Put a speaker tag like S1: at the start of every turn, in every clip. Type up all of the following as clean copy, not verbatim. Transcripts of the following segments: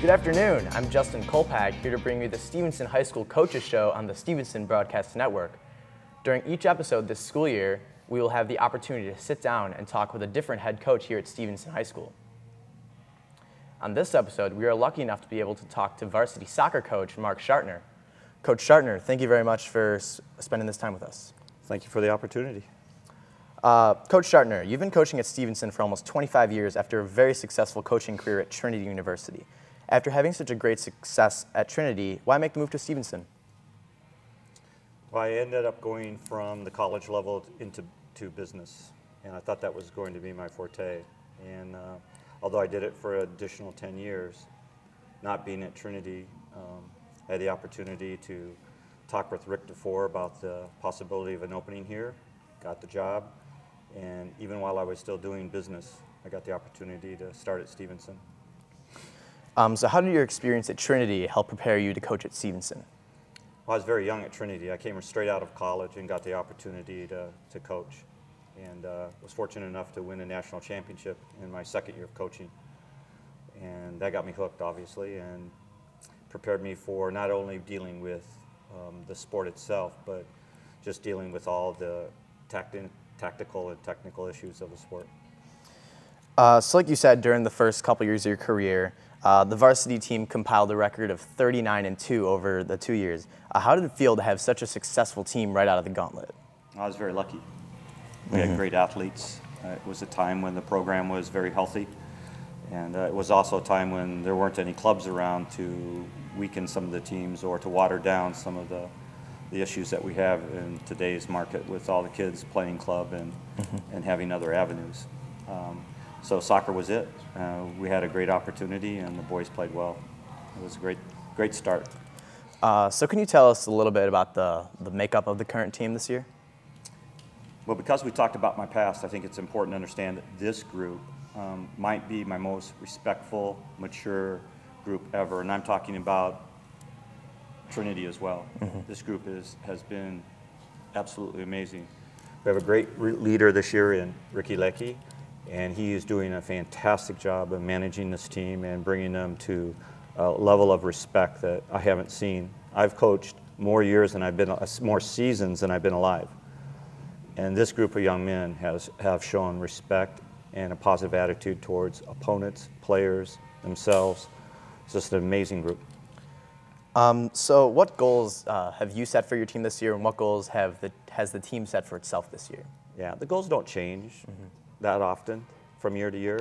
S1: Good afternoon, I'm Justin Kolpak, here to bring you the Stevenson High School Coaches Show on the Stevenson Broadcast Network. During each episode this school year, we will have the opportunity to sit down and talk with a different head coach here at Stevenson High School. On this episode, we are lucky enough to be able to talk to varsity soccer coach Mark Schartner. Coach Schartner, thank you very much for spending this time with us.
S2: Thank you for the opportunity.
S1: Coach Schartner, you've been coaching at Stevenson for almost 25 years after a very successful coaching career at Trinity University. After having such a great success at Trinity, why make the move to Stevenson?
S2: Well, I ended up going from the college level into business, and I thought that was going to be my forte. And although I did it for an additional 10 years, not being at Trinity, I had the opportunity to talk with Rick DeFore about the possibility of an opening here, got the job, and even while I was still doing business, I got the opportunity to start at Stevenson.
S1: So how did your experience at Trinity help prepare you to coach at Stevenson?
S2: Well, I was very young at Trinity. I came straight out of college and got the opportunity to coach, and was fortunate enough to win a national championship in my second year of coaching. And that got me hooked, obviously, and prepared me for not only dealing with the sport itself, but just dealing with all the tactical and technical issues of the sport.
S1: So like you said, during the first couple years of your career, the varsity team compiled a record of 39-2 over the 2 years. How did it feel to have such a successful team right out of the gauntlet?
S2: I was very lucky. We had great athletes. It was a time when the program was very healthy, and it was also a time when there weren't any clubs around to weaken some of the teams or to water down some of the issues that we have in today's market with all the kids playing club and having other avenues. So soccer was it. We had a great opportunity, and the boys played well. It was a great start.
S1: So can you tell us a little bit about the makeup of the current team this year?
S2: Well, because we talked about my past, I think it's important to understand that this group might be my most respectful, mature group ever, and I'm talking about Trinity as well. This group has been absolutely amazing. We have a great leader this year in Ricky Leckie, and he is doing a fantastic job of managing this team and bringing them to a level of respect that I haven't seen. I've coached more years than more seasons than I've been alive. And this group of young men have shown respect and a positive attitude towards opponents, players, themselves. It's just an amazing group.
S1: So what goals have you set for your team this year, and what goals has the team set for itself this year?
S2: Yeah, the goals don't change that often from year to year.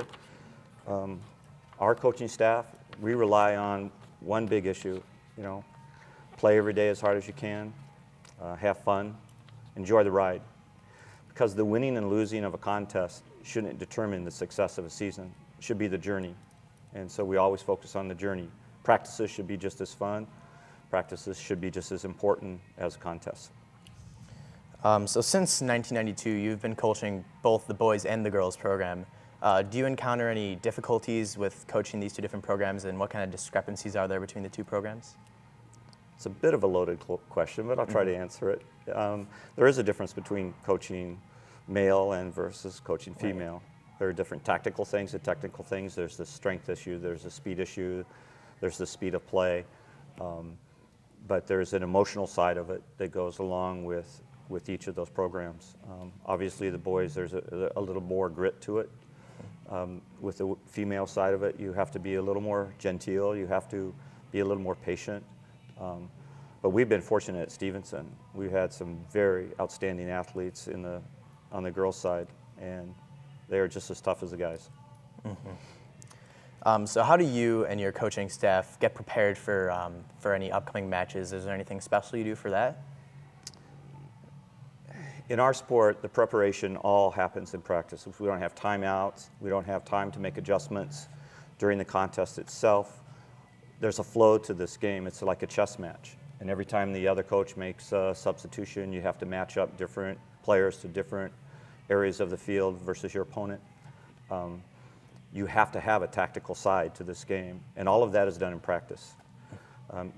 S2: Our coaching staff, we rely on one big issue, play every day as hard as you can, have fun, enjoy the ride. Because the winning and losing of a contest shouldn't determine the success of a season. It should be the journey. And so we always focus on the journey. Practices should be just as fun. Practices should be just as important as contests.
S1: So since 1992, you've been coaching both the boys and the girls program. Do you encounter any difficulties with coaching these two different programs, and what kind of discrepancies are there between the two programs?
S2: It's a bit of a loaded question, but I'll try to answer it. There is a difference between coaching male and versus coaching female. Right. There are different tactical things and technical things. There's the strength issue, there's the speed issue, there's the speed of play. But there's an emotional side of it that goes along with each of those programs. Obviously the boys, there's a little more grit to it. With the female side of it, you have to be a little more genteel, you have to be a little more patient. But we've been fortunate at Stevenson. We've had some very outstanding athletes on the girls' side, and they are just as tough as the guys.
S1: So how do you and your coaching staff get prepared for any upcoming matches? Is there anything special you do for that?
S2: In our sport, the preparation all happens in practice. If we don't have timeouts, we don't have time to make adjustments during the contest itself. There's a flow to this game. It's like a chess match. And every time the other coach makes a substitution, you have to match up different players to different areas of the field versus your opponent. You have to have a tactical side to this game, and all of that is done in practice.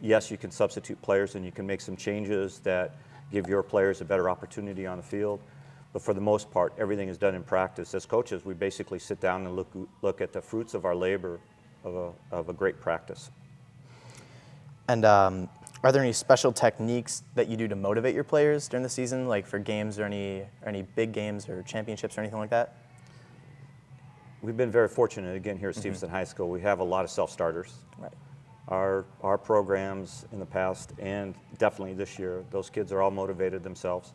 S2: Yes, you can substitute players and you can make some changes that give your players a better opportunity on the field, but for the most part, everything is done in practice. As coaches, we basically sit down and look at the fruits of our labor of a great practice.
S1: And are there any special techniques that you do to motivate your players during the season, like for games or any big games or championships or anything like that?
S2: We've been very fortunate, again, here at Stevenson High School. We have a lot of self-starters.
S1: Right.
S2: Our programs in the past, and definitely this year, those kids are all motivated themselves.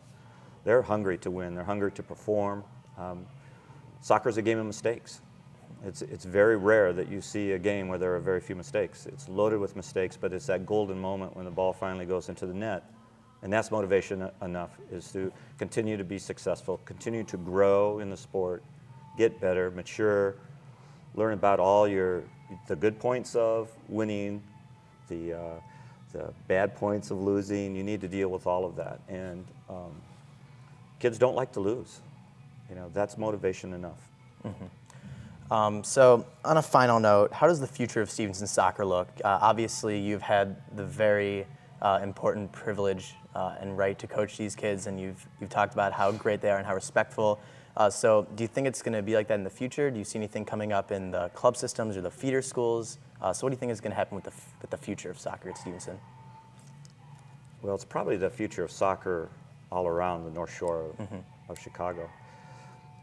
S2: They're hungry to win. They're hungry to perform. Soccer is a game of mistakes. It's very rare that you see a game where there are very few mistakes. It's loaded with mistakes, but it's that golden moment when the ball finally goes into the net. And that's motivation enough, is to continue to be successful, continue to grow in the sport, get better, mature, learn about all the good points of winning, the bad points of losing. You need to deal with all of that. And kids don't like to lose. You know, that's motivation enough.
S1: So on a final note, how does the future of Stevenson soccer look? Obviously, you've had the very important privilege and right to coach these kids, and you've talked about how great they are and how respectful. So do you think it's going to be like that in the future? Do you see anything coming up in the club systems or the feeder schools? So what do you think is going to happen with the future of soccer at Stevenson?
S2: Well, it's probably the future of soccer all around the North Shore of Chicago.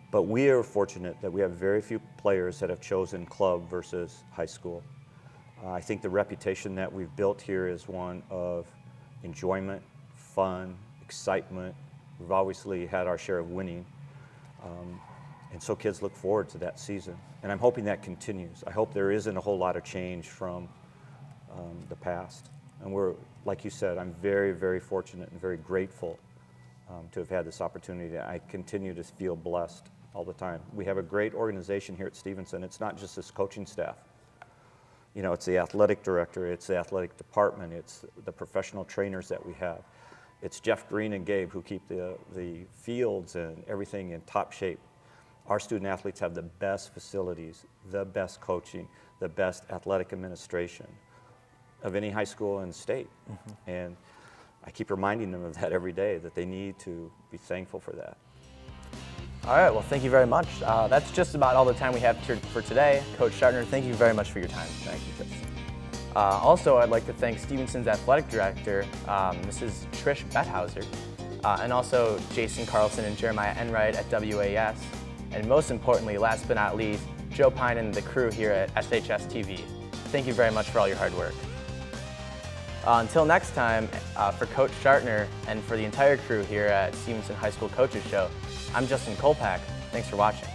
S2: But we are fortunate that we have very few players that have chosen club versus high school. I think the reputation that we've built here is one of enjoyment, fun, excitement. We've obviously had our share of winning. And so kids look forward to that season. And I'm hoping that continues. I hope there isn't a whole lot of change from the past. And we're, like you said, I'm very, very fortunate and very grateful to have had this opportunity. I continue to feel blessed all the time. We have a great organization here at Stevenson. It's not just this coaching staff. You know, it's the athletic director, it's the athletic department, it's the professional trainers that we have. It's Jeff Green and Gabe who keep the fields and everything in top shape. Our student athletes have the best facilities, the best coaching, the best athletic administration of any high school in the state. And I keep reminding them of that every day, that they need to be thankful for that.
S1: All right, well, thank you very much. That's just about all the time we have for today. Coach Schartner, thank you very much for your time. Thank you, Tristan. Also, I'd like to thank Stevenson's athletic director, Mrs. Trish Bethhauser, and also Jason Carlson and Jeremiah Enright at WAS, and most importantly, last but not least, Joe Pine and the crew here at SHS TV. Thank you very much for all your hard work. Until next time, for Coach Schartner and for the entire crew here at Stevenson High School Coaches Show, I'm Justin Kolpak. Thanks for watching.